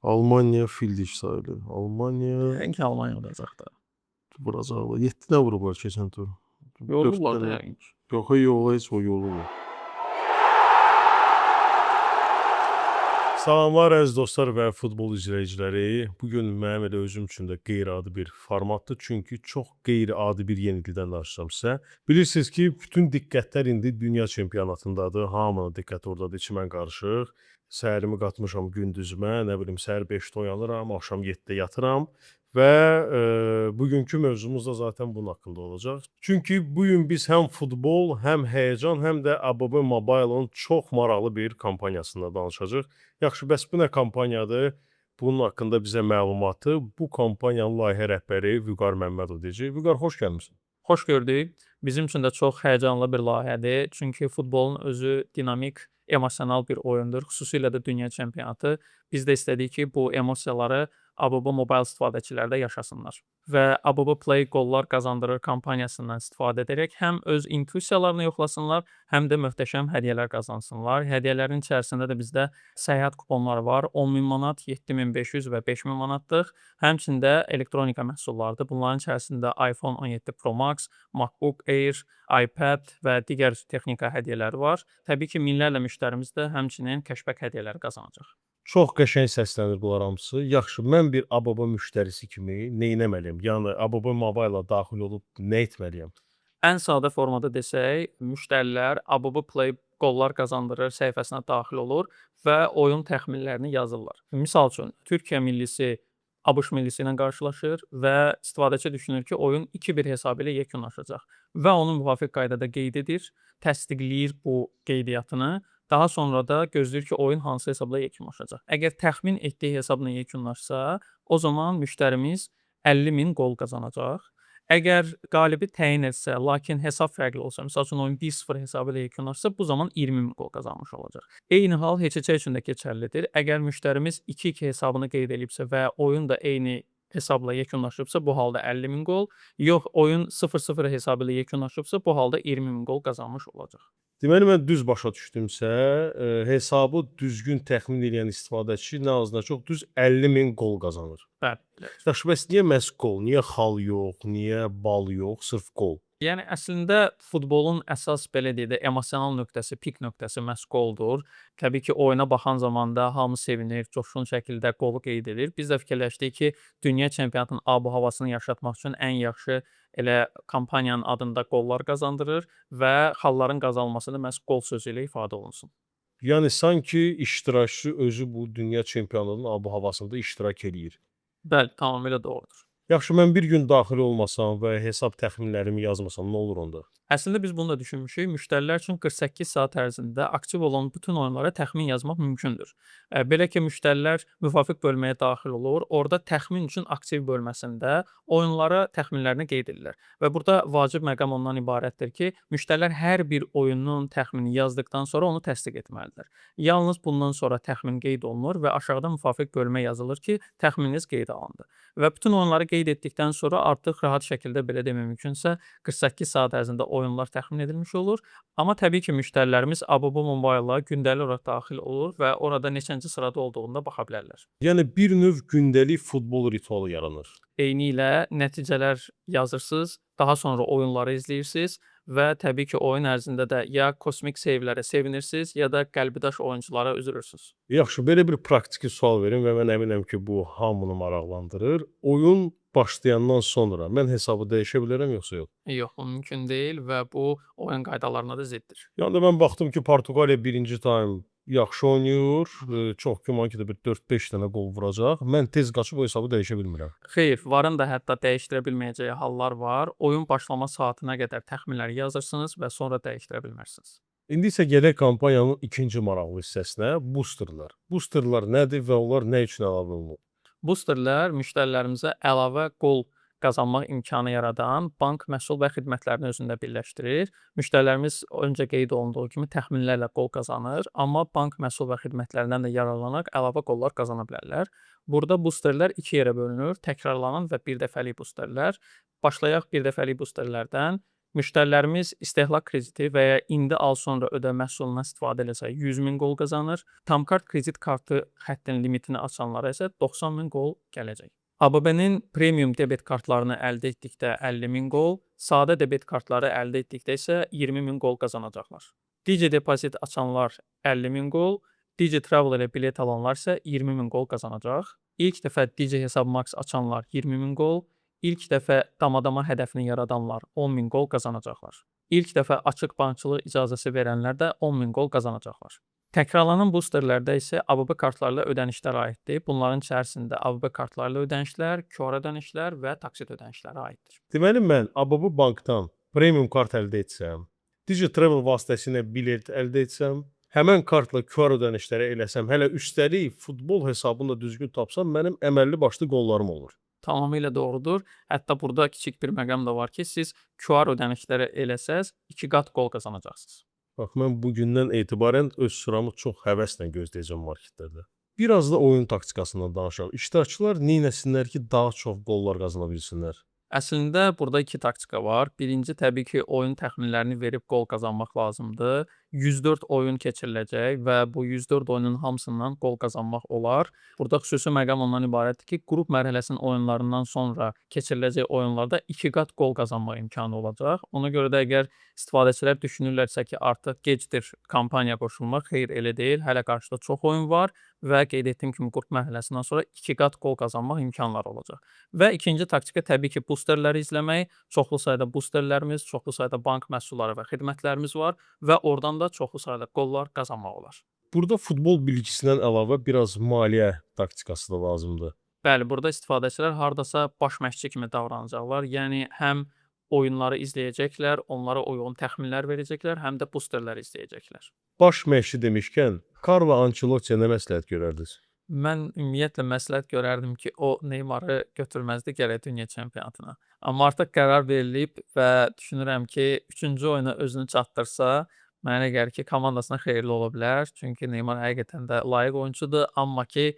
Almanya Fildiş sahili. Almanya Yəqin ki, Almanya olacaq da. vuracaqlar. 7 nə vurublar keçən tur? 4 Yorulurlar da dənə. yəqin ki. Yox, yox, heç o yorulmur. Salamlar əziz dostlar və futbol izləyiciləri. Bugün mənim elə özüm üçün də qeyri-adi bir formatdır. Çünki çox qeyri-adi bir yenilikdən danışacağam sizə. Bilirsiniz ki, bütün diqqətlər indi dünya çempionatındadır. Hamının diqqəti oradadır, içimən qarışıq. Səhərimi qatmışam gündüzümə, nə bilim, səhər 5-də oyanıram, axşam 7-də yatıram. Və bugünkü mövzumuz da zaten bunun haqqında olacaq. Çünki bugün biz həm futbol, həm həyəcan, həm də ABB Mobile-ın çox maraqlı bir kampaniyasında danışacağıq. Yaxşı, bəs bu nə kampaniyadır? Bunun haqqında bizə məlumatı bu kampaniyanın layihə rəhbəri Vüqar Məmmədov deyəcək. Vüqar, xoş gəlmisən. Xoş gördük. Bizim üçün də çox həyəcanlı bir layihədir. Çünki futbolun özü dinamik, emosional bir oyundur. Xüsusilə də dünya çempionatı. Biz də istədik ki, bu emosiyaları ABB Mobile istifadəçiləri də yaşasınlar. Və ABB Play qollar qazandırır kampaniyasından istifadə edərək həm öz intuisiyalarını yoxlasınlar, həm də möhtəşəm hədiyyələr qazansınlar. Hədiyyələrin içərisində də bizdə səyahət kuponları var. 10.000 manat, 7.500 və 5.000 manatlıq. Həmçində elektronika məhsullarıdır. Bunların içərisində iPhone 17 Pro Max, MacBook Air, iPad və digər texnika hədiyyələri var. Təbii ki, minlərlə müştərimiz də həmçinin cashback hədiyyələri qazanacaq. Çox qəşəng səslənir bunlar hamısı. Yaxşı, mən bir ABB müştərisi kimi nə etməliyəm? Yəni ABB Mobile-a daxil olub nə etməliyəm? Ən sadə formada desək, müştərilər ABB Play qollar qazandırır səhifəsinə daxil olur və oyun təxminlərini yazırlar. Misal üçün, Türkiyə millisi ABŞ millisi ilə qarşılaşır və istifadəçi düşünür ki, oyun 2-1 hesabı ilə yekunlaşacaq və onun müvafiq qaydada qeyd edir, təsdiqləyir bu qeydiyyatını. Daha sonra da gözləyir ki, oyun hansı hesabla yekunlaşacaq. Əgər təxmin etdiyi hesabla yekunlaşsa, o zaman müştərimiz 50.000 qol qazanacaq. Əgər qalibi təyin etsə, lakin hesab fərqli olsa, misal üçün oyun 1-0 hesabı ilə yekunlaşsa, bu zaman 20.000 qol qazanmış olacaq. Eyni hal HÇÇ üçün də keçərlidir. Əgər müştərimiz 2-2 hesabını qeyd edibsə və oyun da eyni hesabla yekunlaşıbsa, bu halda 50.000 qol, yox oyun 0-0 hesabı ilə yekunlaşıbsa, bu halda 20.000 qol qazanmış olacaq. Deməli, mən düz başa düşdümsə, hesabı düzgün təxmin edən istifadəçi nə az nə çox düz 50.000 qol qazanır. Bəli. Yaxşı, bəs niyə məhz qol? Niyə xal yox, niyə bal yox, sırf qol? Yəni əslində futbolun əsas belə deyək də emosional nöqtəsi, pik nöqtəsi məhz qoldur. Təbii ki, oyuna baxan zamanda hamı sevinir, coşqun şəkildə qolu qeyd edir. Biz də fikirləşdik ki, dünya çempionatının ab-havasını yaşatmaq üçün ən yaxşı elə kampaniyanın adında qollar qazandırır və xalların qazanılması da məhz qol sözü ilə ifadə olunsun. Yəni sanki iştirakçı özü bu dünya çempionatının ab-havasında iştirak eləyir. Bəli, tamamilə doğrudur. Yaxşı, mən bir gün daxil olmasam və hesab təxminlərimi yazmasam nə olur onda? Əslində biz bunu da düşünmüşük. Müştərilər üçün 48 saat ərzində aktiv olan bütün oyunlara təxmin yazmaq mümkündür. Belə ki, müştərilər müvafiq bölməyə daxil olur. Orada təxmin üçün aktiv bölməsində oyunlara təxminlərini qeyd edirlər. Və burada vacib məqam ondan ibarətdir ki, müştərilər hər bir oyunun təxminini yazdıqdan sonra onu təsdiq etməlidirlər. Yalnız bundan sonra təxmin qeyd olunur və aşağıda müvafiq bölmə yazılır ki, təxmininiz qeydə alındı. Və bütün oyunları qeyd etdikdən sonra artıq rahat şəkildə belə demək mümkünsə 48 saat ərzində oyunlar təxmin edilmiş olur. Amma təbii ki, müştərilərimiz ABB Mobile-a gündəlik olaraq daxil olur və orada neçənci sırada olduğuna baxa bilərlər. Yəni bir növ gündəlik futbol ritualı yaranır. Eynilə nəticələr yazırsınız, daha sonra oyunları izləyirsiniz və təbii ki, oyun ərzində də ya kosmik seyvlərə sevinirsiniz, ya da qəlbidaş oyunçulara üzülürsünüz. Yaxşı, belə bir praktiki sual verin və mən əminəm ki, bu hamını maraqlandırır. Oyun başlayandan sonra mən hesabı dəyişə bilərəm yoxsa yox? Yox, bu mümkün deyil və bu oyun qaydalarına da ziddir. Yəni mən baxdım ki, Portuqaliya birinci taym yaxşı oynayır, çox güman ki də bir 4-5 dənə qol vuracaq. Mən tez qaçıb o hesabı dəyişə bilmirəm. Xeyr, VAR-ın da hətta dəyişdirə bilməyəcəyi hallar var. Oyun başlama saatına qədər təxminləri yazırsınız və sonra dəyişdirə bilmərsiniz. İndi isə gələk kampaniyanın ikinci maraqlı hissəsinə, boosterlar. Boosterlar nədir və onlar nə üçün əlavə olunub? Boosterlər müştərilərimizə əlavə qol qazanmaq imkanı yaradan bank məhsul və xidmətlərini özündə birləşdirir. Müştərilərimiz öncə qeyd olunduğu kimi təxminlərlə qol qazanır, amma bank məhsul və xidmətlərindən də yararlanaraq əlavə qollar qazana bilərlər. Burada boosterlər 2 yerə bölünür: təkrarlanan və birdəfəlik boosterlər. Başlayaq birdəfəlik boosterlərdən. Müştərilərimiz istehlak krediti və ya indi al sonra ödə məhsulundan istifadə eləsə 100.000 qol qazanır. Tam kart kredit kartı xəttinin limitini açanlara isə 90.000 qol gələcək. ABB-nin premium debet kartlarını əldə etdikdə 50.000 qol, sadə debet kartları əldə etdikdə isə 20.000 qol qazanacaqlar. Digi depozit açanlar 50.000 qol, Digi Travel ilə bilet alanlar isə 20.000 qol qazanacaq. İlk dəfə Digi Hesab Max açanlar 20.000 qol, ilk dəfə damadama hədəfini yaradanlar 10.000 qol qazanacaqlar. İlk dəfə açıq bankçılıq icazəsi verənlər də 10.000 qol qazanacaqlar. Təkrarlanan boosterlərdə isə ABB kartlarla ödənişlər aiddir. Bunların içərisində ABB kartlarla ödənişlər, QR ödənişlər və taksit ödənişləri aiddir. Deməli mən ABB bankdan premium kart əldə etsəm, Digi Travel vasitəsilə bilet əldə etsəm, həmən kartla QR ödənişləri eləsəm, hələ üstəlik futbol hesabını da düzgün tapsam, mənim əməlli başlı qollarım olur. Tamamilə doğrudur. Hətta burada kiçik bir məqam da var ki, siz QR ödənişləri eləsəz 2 qat qol qazanacaqsınız. Bax, mən bugündən etibarən öz sıramı çox həvəslə gözləyəcəm marketlərdə. Biraz da oyun taktikasından danışaq. İştirakçılar neynəsinlər ki, daha çox qollar qazana bilsinlər? Əslində burada 2 taktika var. Birinci təbii ki, oyun təxminlərini verib qol qazanmaq lazımdır. 104 oyun keçiriləcək və bu 104 oyunun hamısından qol qazanmaq olar. Burada xüsusi məqam ondan ibarətdir ki, qrup mərhələsinin oyunlarından sonra keçiriləcək oyunlarda 2 qat qol qazanmaq imkanı olacaq. Ona görə də əgər istifadəçilər düşünürlərsə ki, artıq gecdir kampaniya qoşulmaq, xeyr elə deyil. Hələ qarşıda çox oyun var və qeyd etdiyim kimi qrup mərhələsindən sonra 2 qat qol qazanmaq imkanları olacaq. Və ikinci taktika təbii ki, boosterləri izləmək. Çoxlu sayda boosterlərimiz, çoxlu sayda bank məhsulları və xidmətlərimiz var və oradan da çoxlu sayda qollar qazanmaq olar. Burada futbol bilgisindən əlavə biraz maliyyə taktikası da lazımdır. Bəli, burada istifadəçilər hardasa baş məşqçi kimi davranacaqlar. Yəni həm oyunları izləyəcəklər, onlara uyğun təxminlər verəcəklər, həm də boosterləri izləyəcəklər. Baş məşqçi demişkən, Carlo Ancelottiyə nə məsləhət görərdiniz? Mən ümumiyyətlə məsləhət görərdim ki, o Neymarı götürməzdi gərək dünya çempionatına. Amma artıq qərar verilib və düşünürəm ki, 3-cü oyuna özünü çatdırsa, mənə elə gəlir ki, komandasına xeyirli ola bilər. Çünki Neymar həqiqətən də layiq oyunçudur, amma ki,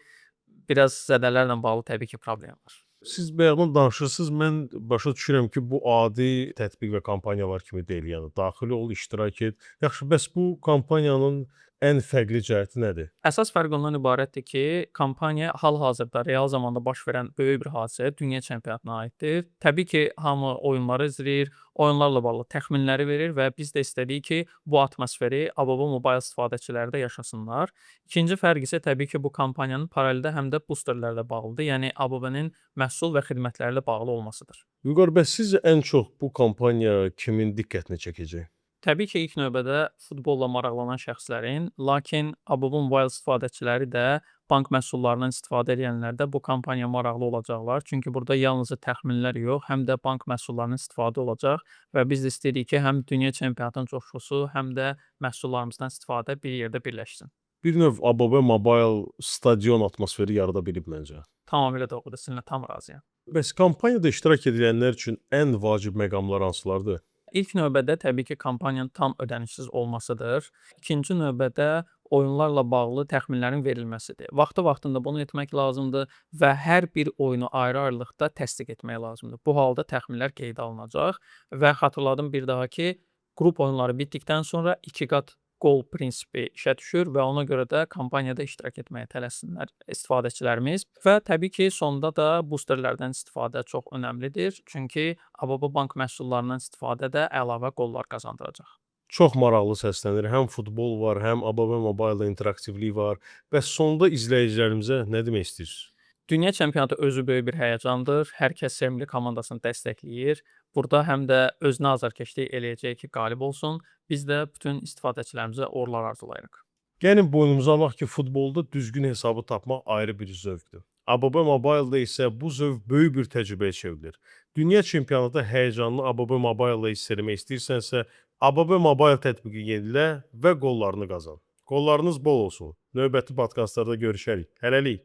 biraz zədələrlə bağlı təbii ki, problem var. Siz bayaqdan danışırsınız, mən başa düşürəm ki, bu adi tətbiq və kampaniyalar kimi deyil, yəni daxil ol, iştirak et. Yaxşı, bəs bu kampaniyanın ən fərqli cəhəti nədir? Əsas fərq ondan ibarətdir ki, kampaniya hal-hazırda real zamanda baş verən böyük bir hadisə dünya çempionatına aiddir. Təbii ki, hamı oyunları izləyir, oyunlarla bağlı təxminləri verir və biz də istədik ki, bu atmosferi ABB Mobile istifadəçiləri də yaşasınlar. İkinci fərq isə təbii ki, bu kampaniyanın paraleldə həm də boosterlərlə bağlıdır. Yəni ABB-nin məhsul və xidmətləri ilə bağlı olmasıdır. Vüqar, bəs sizcə ən çox bu kampaniya kimin diqqətini çəkəcək? Təbii ki, ilk növbədə futbolla maraqlanan şəxslərin, lakin ABB Mobile istifadəçiləri də bank məhsullarından istifadə edənlər də bu kampaniyaya maraqlı olacaqlar. Çünki burada yalnızca təxminlər yox, həm də bank məhsullarının istifadə olacaq və biz də istəyirik ki, həm dünya çempionatının coşqusu, həm də məhsullarımızdan istifadə bir yerdə birləşsin. Bir növ ABB Mobile stadion atmosferi yarada bilib məncə. Tamamilə doğrudur, sizinlə tam razıyam. Bəs kampaniyada iştirak edilənlər üçün ən vacib məqamlar hansılardır? İlk növbədə təbii ki, kampaniyanın tam ödənişsiz olmasıdır. İkinci növbədə oyunlarla bağlı təxminlərin verilməsidir. Vaxtı-vaxtında bunu etmək lazımdır və hər bir oyunu ayrı-ayrılıqda təsdiq etmək lazımdır. Bu halda təxminlər qeydə alınacaq və xatırladım bir daha ki, qrup oyunları bitdikdən sonra 2 qat qol prinsipi işə düşür və ona görə də kampaniyada iştirak etməyə tələssinlər istifadəçilərimiz. Və təbii ki, sonda da boosterlərdən istifadə çox önəmlidir. Çünki ABB bank məhsullarından istifadə də əlavə qollar qazandıracaq. Çox maraqlı səslənir. Həm futbol var, həm ABB Mobile interaktivlik var. Bəs sonda izləyicilərimizə nə demək istəyirsiniz? Dünya çempionatı özü böyük bir həyəcandır. Hər kəs sevimli komandasını dəstəkləyir. Burada həm də özünə azarkeşlik eləyəcək ki, qalib olsun. Biz də bütün istifadəçilərimizə uğurlar arzulayırıq. Gəlin boynumuza alaq ki, futbolda düzgün hesabı tapmaq ayrı bir zövqdür. ABB Mobile-da isə bu zövq böyük bir təcrübəyə çevrilir. Dünya çempionatı həyəcanlı ABB Mobile-la hiss etmək istəyirsənsə, ABB Mobile tətbiqi yenilə və qollarını qazan. Qollarınız bol olsun. Növbəti podkastlarda görüşərik. Hələlik.